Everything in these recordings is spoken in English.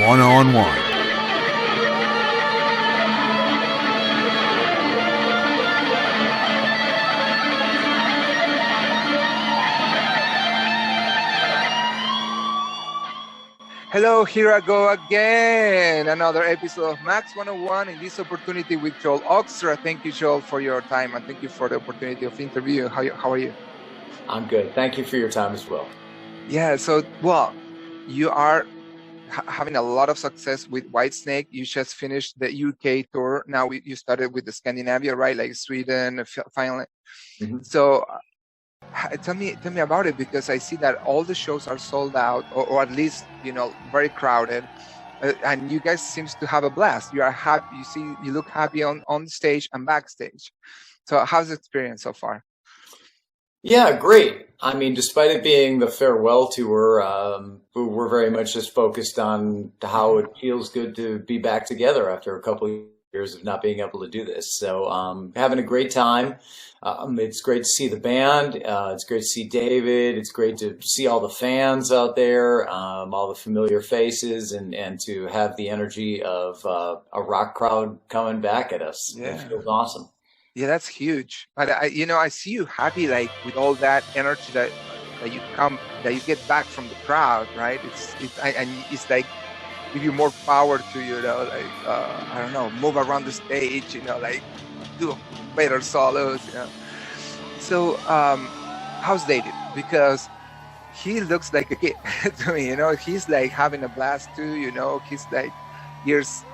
one-on-one. Hello, here I go again. Another episode of Max 101. In this opportunity with Joel Hoekstra. Thank you, Joel, for your time, and thank you for the opportunity of interview. How are you? I'm good. Thank you for your time as well. Yeah, so, you are having a lot of success with Whitesnake. You just finished the UK tour. Now you started with the Scandinavia, right? Like Sweden, Finland. Mm-hmm. So tell me about it, because I see that all the shows are sold out, or at least, very crowded. And you guys seems to have a blast. You are happy. You look happy on stage and backstage. So how's the experience so far? Yeah, great. I mean, despite it being the farewell tour, we're very much just focused on how it feels good to be back together after a couple of years of not being able to do this. So having a great time. It's great to see the band. It's great to see David. It's great to see all the fans out there, all the familiar faces, and to have the energy of a rock crowd coming back at us. Yeah. It feels awesome. Yeah, that's huge. But I see you happy, like with all that energy that you get back from the crowd, right? It's like give you more power to I don't know, move around the stage, like do better solos. So how's David? Because he looks like a kid to me. He's like having a blast too. He's like years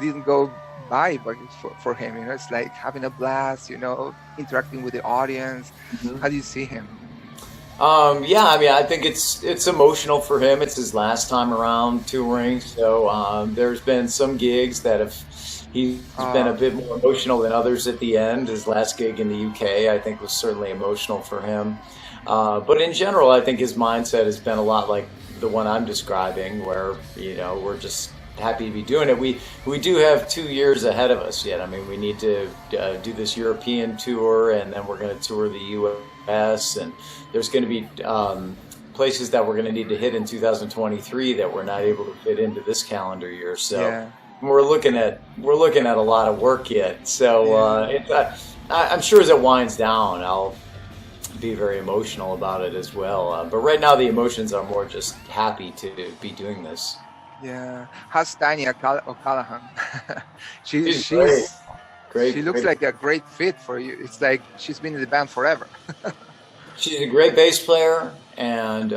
didn't go by, but for him, it's like having a blast, interacting with the audience. Mm-hmm. How do you see him? Yeah, I mean, I think it's emotional for him. It's his last time around touring, so there's been some gigs that he's been a bit more emotional than others at the end. His last gig in the UK, I think, was certainly emotional for him. But in general, I think his mindset has been a lot like the one I'm describing, where we're just happy to be doing it. We do have 2 years ahead of us yet. I mean, we need to do this European tour, and then we're going to tour the US, and there's going to be places that we're going to need to hit in 2023 that we're not able to fit into this calendar year. So yeah. We're looking at a lot of work yet. So I'm sure as it winds down, I'll be very emotional about it as well. But right now, the emotions are more just happy to be doing this. Yeah. How's Tanya O'Callaghan? she's great. She looks like a great fit for you. It's like she's been in the band forever. She's a great bass player, and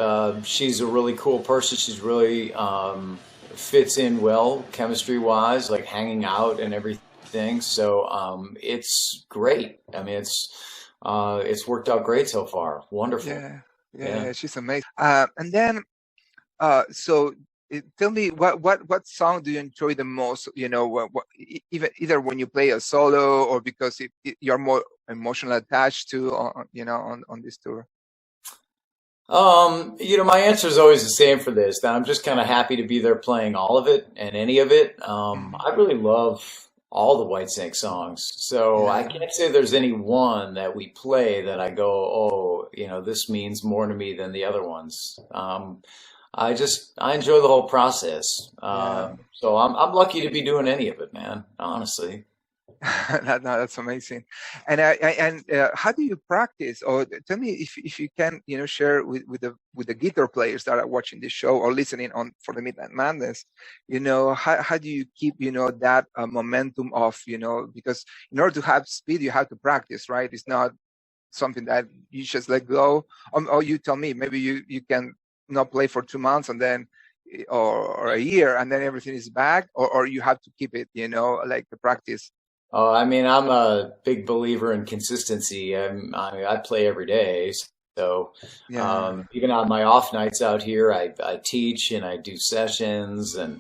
she's a really cool person. She's really fits in well chemistry-wise, like hanging out and everything. So it's great. I mean, it's worked out great so far. Wonderful. Yeah, she's amazing. And then, so. Tell me what song do you enjoy the most? Either when you play a solo, or because you're more emotionally attached to on this tour. My answer is always the same for this. That I'm just kind of happy to be there playing all of it and any of it. I really love all the Whitesnake songs, so I can't say there's any one that we play that I go, this means more to me than the other ones. I enjoy the whole process. So I'm lucky to be doing any of it, man, honestly. That's amazing. And how do you practice? Or tell me if you can, share with the guitar players that are watching this show or listening on for the Midnight Madness. How do you keep that momentum of because in order to have speed you have to practice, right? It's not something that you just let go. Or you tell me, maybe you can not play for 2 months and then or a year and then everything is back, or you have to keep it, like the practice. I mean, I'm a big believer in consistency. I play every day. So even on my off nights out here, I teach and I do sessions and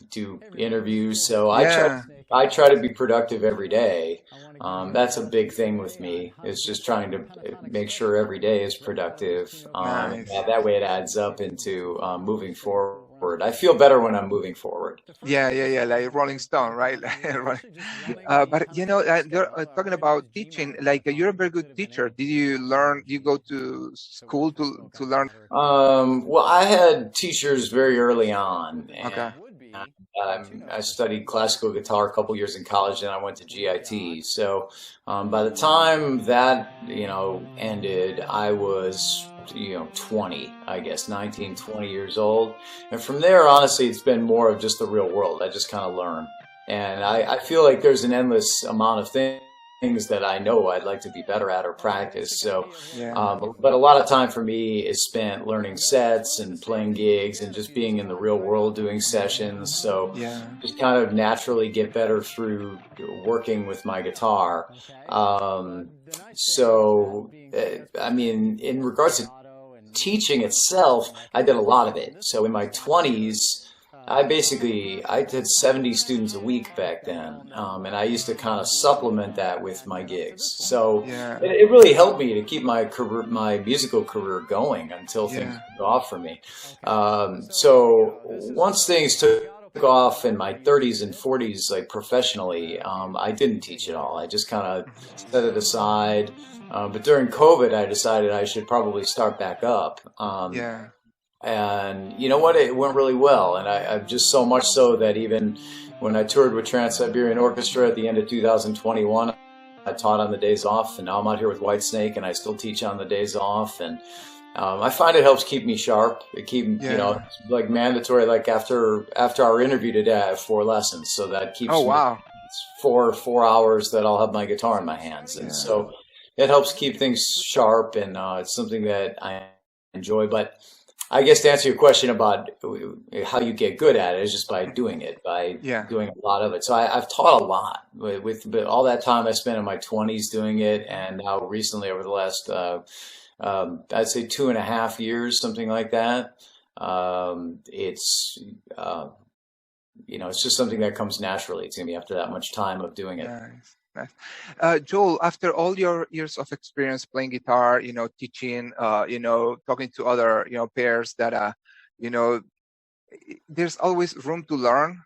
do interviews. So I try to be productive every day. That's a big thing with me. It's just trying to make sure every day is productive. That way it adds up into moving forward I feel better when I'm moving forward. Yeah, like Rolling Stone, right? But they're talking about teaching. Like you're a very good teacher. Did you learn? You go to school to learn? Well, I had teachers very early on, and Okay. I studied classical guitar a couple years in college, and I went to GIT. So by the time that ended, I was 20, I guess, 19, 20 years old. And from there, honestly, it's been more of just the real world. I just kind of learn. And I feel like there's an endless amount of things that I know I'd like to be better at or practice. So, Yeah. but a lot of time for me is spent learning sets and playing gigs and just being in the real world doing sessions. So Yeah. just kind of naturally get better through working with my guitar. I mean, in regards to teaching itself, I did a lot of it. So in my 20s, I did 70 students a week back then, and I used to kind of supplement that with my gigs. So Yeah. it really helped me to keep my musical career going until things Yeah. took off for me. So once things took off in my 30s and 40s, like professionally, I didn't teach at all. I just kind of set it aside. But during COVID, I decided I should probably start back up. Yeah. And you know what? It went really well. And I just so much so that even when I toured with Trans-Siberian Orchestra at the end of 2021, I taught on the days off. And now I'm out here with Whitesnake, and I still teach on the days off. And I find it helps keep me sharp. It it's like mandatory. Like after our interview today, I have 4 lessons, so that keeps. Oh, wow. It's 4 hours that I'll have my guitar in my hands, and so it helps keep things sharp. And it's something that I enjoy. But I guess to answer your question about how you get good at it is just by doing it, by doing a lot of it. So I've taught a lot with all that time I spent in my 20s doing it, and now recently over the last. I'd say 2.5 years, something like that. It's it's just something that comes naturally to me after that much time of doing it. Nice. Joel, after all your years of experience playing guitar, teaching, talking to other, peers that, there's always room to learn.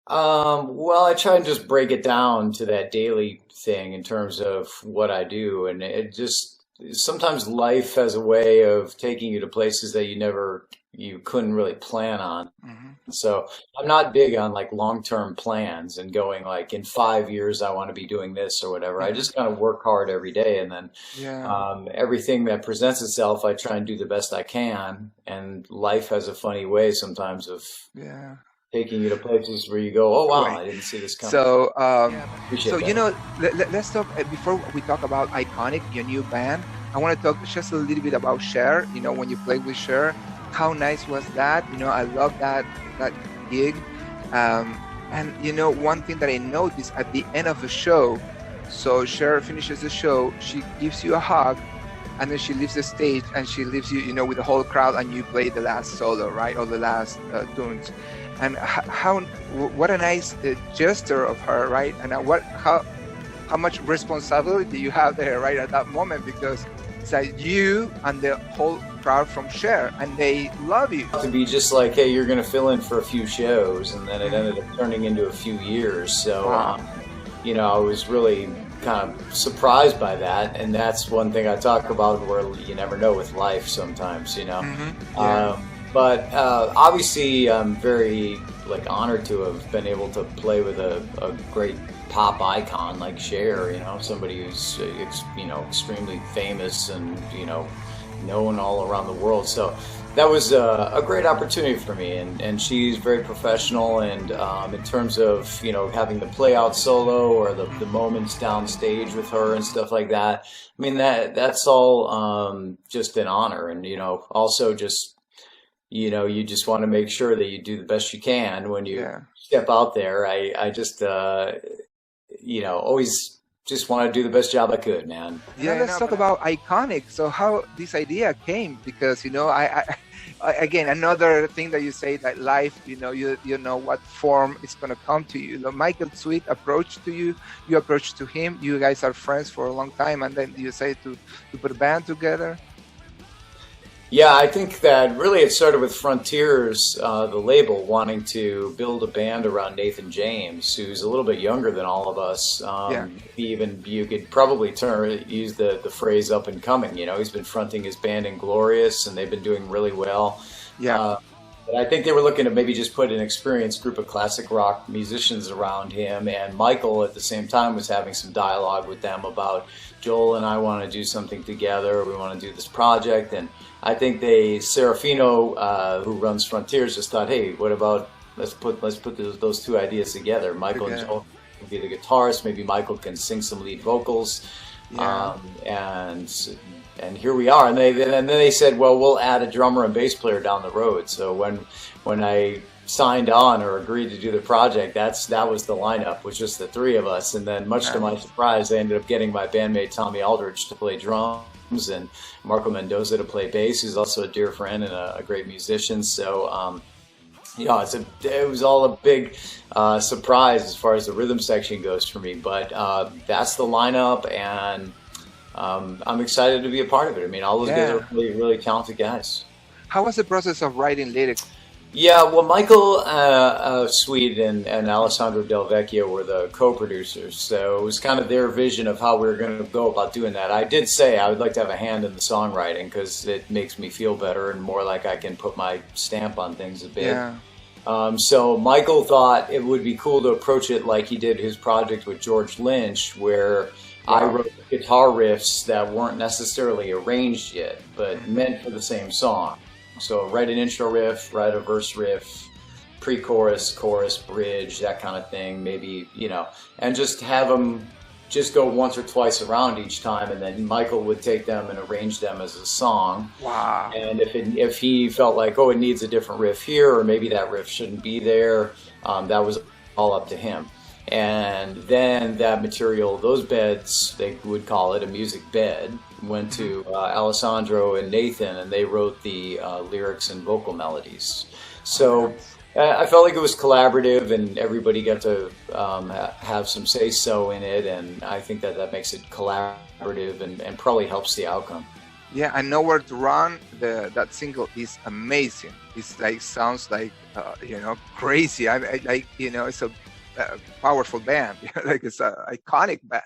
Well, I try and just break it down to that daily thing in terms of what I do, and it just. Sometimes life has a way of taking you to places that you couldn't really plan on. Mm-hmm. So I'm not big on like long-term plans and going like in 5 years I want to be doing this or whatever. Mm-hmm. I just kind of work hard every day, and then everything that presents itself, I try and do the best I can. And life has a funny way sometimes of taking you to places where you go, oh wow, I didn't see this coming. So, that. let's talk before we talk about Iconic, your new band. I want to talk just a little bit about Cher. When you played with Cher, how nice was that? I love that gig. And one thing that I noticed at the end of the show, so Cher finishes the show, she gives you a hug, and then she leaves the stage, and she leaves you, with the whole crowd, and you play the last solo, right, or the last tunes. And what a nice gesture of her, right? And how much responsibility you have there, right, at that moment, because it's like you and the whole crowd from Cher, and they love you. To be just like, hey, you're going to fill in for a few shows, and then it ended up turning into a few years. So, I was really kind of surprised by that, and that's one thing I talk about where you never know with life sometimes, Mm-hmm. But obviously, I'm very honored to have been able to play with a great pop icon like Cher. Somebody who's extremely famous and known all around the world. So that was a great opportunity for me, and she's very professional. And in terms of having the play out solo or the moments downstage with her and stuff like that, I mean that's all just an honor, and also just. You just want to make sure that you do the best you can when you step out there. I just, always just want to do the best job I could, man. Let's talk about Iconic. So how this idea came, because, I again, another thing that you say that life, you know what form it's going to come to you. Michael Sweet approached to you, you approached to him, you guys are friends for a long time, and then you say to put a band together. Yeah, I think that really it started with Frontiers, the label, wanting to build a band around Nathan James, who's a little bit younger than all of us. Yeah, Even you could probably use the phrase "up and coming." You know, he's been fronting his band Inglorious, and they've been doing really well. yeah, Uh, but I think they were looking to maybe just put an experienced group of classic rock musicians around him, and Michael at the same time was having some dialogue with them about Joel and I want to do something together. We want to do this project, and I think Serafino, who runs Frontiers, just thought, hey, what about let's put those two ideas together. Michael and together. Joel can be the guitarist. Maybe Michael can sing some lead vocals, Yeah. and here we are. And then they said, well, we'll add a drummer and bass player down the road. So when I signed on or agreed to do the project, that was the lineup, was just the three of us. And then, much to my surprise, I ended up getting my bandmate Tommy Aldrich to play drums and Marco Mendoza to play bass, who's also a dear friend and a great musician. So, it was all a big surprise as far as the rhythm section goes for me. But that's the lineup, and I'm excited to be a part of it. I mean, all those guys are really, really talented guys. How was the process of writing lyrics? Yeah, well, Michael Sweet and Alessandro Del Vecchio were the co-producers, so it was kind of their vision of how we were going to go about doing that. I did say I would like to have a hand in the songwriting because it makes me feel better and more like I can put my stamp on things a bit. Yeah. So Michael thought it would be cool to approach it like he did his project with George Lynch, where I wrote guitar riffs that weren't necessarily arranged yet, but meant for the same song. So write an intro riff, write a verse riff, pre-chorus, chorus, bridge, that kind of thing, maybe, and just have them just go once or twice around each time, and then Michael would take them and arrange them as a song. Wow. And if he felt like, oh, it needs a different riff here, or maybe that riff shouldn't be there, that was all up to him. And then that material, those beds, they would call it a music bed, went to Alessandro and Nathan, and they wrote the lyrics and vocal melodies. So I felt like it was collaborative, and everybody got to have some say-so in it, and I think that makes it collaborative and probably helps the outcome. Yeah, and Nowhere to Run, that single is amazing. It's like, sounds like, crazy. I like, it's a powerful band. Like, it's an iconic band.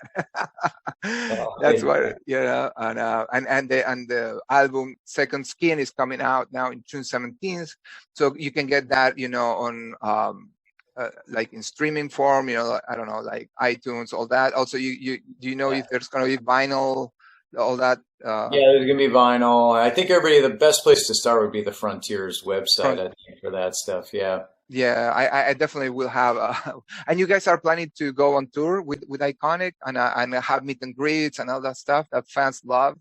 That's what, and the album Second Skin is coming out now in June 17th, so you can get that on like in streaming form, I don't know, like iTunes, all that. Also, do you know if there's going to be vinyl, all that? Yeah, there's gonna be vinyl. I think the best place to start would be the Frontiers website, I think, for that stuff. Yeah, I definitely will have. And you guys are planning to go on tour with Iconic and have meet and greets and all that stuff that fans love.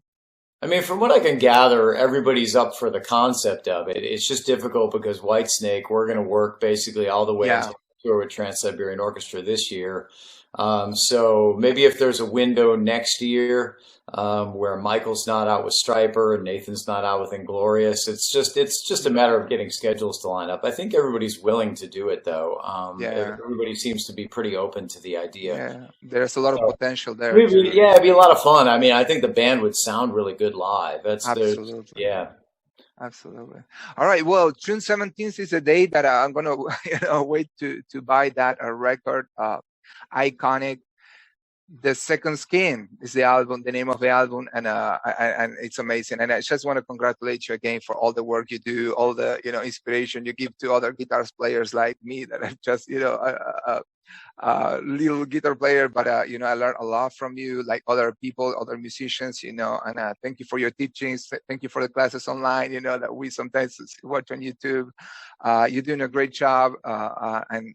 I mean, from what I can gather, everybody's up for the concept of it. It's just difficult because Whitesnake, we're going to work basically all the way until the tour with Trans-Siberian Orchestra this year. So maybe if there's a window next year where Michael's not out with Stryper and Nathan's not out with Inglorious, it's just a matter of getting schedules to line up. I think everybody's willing to do it, though. Everybody seems to be pretty open to the idea. Yeah, there's a lot of potential there. Yeah, it'd be a lot of fun. I mean, I think the band would sound really good live. Absolutely. Yeah. Absolutely. All right. Well, June 17th is the day that I'm going to wait to buy that record. Iconic. The Second Skin is the name of the album, and it's amazing. And I just want to congratulate you again for all the work you do, all the inspiration you give to other guitar players like me that I'm just a little guitar player, but I learned a lot from you, like other people, other musicians, and thank you for your teachings. Thank you for the classes online, that we sometimes watch on YouTube. You're doing a great job, and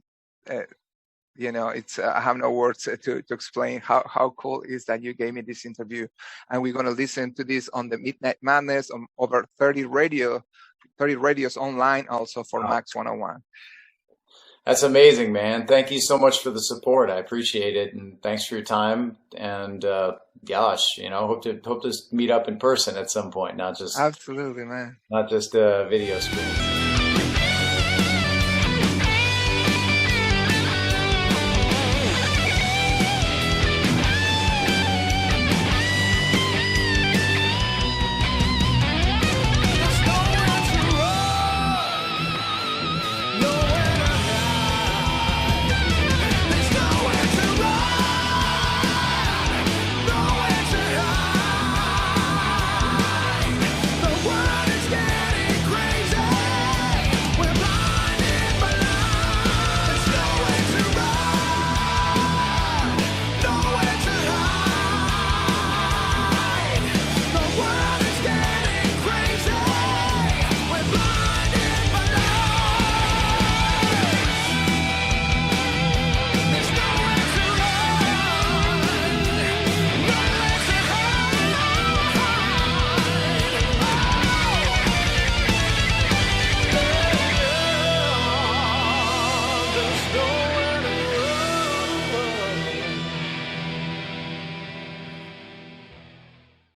it's I have no words to explain how cool it is that you gave me this interview. And we're going to listen to this on the Midnight Madness on over 30 radios online, also for Max 101. That's amazing, man. Thank you so much for the support. I appreciate it, and thanks for your time. And gosh, hope to meet up in person at some point, not just absolutely, man, not just video screens.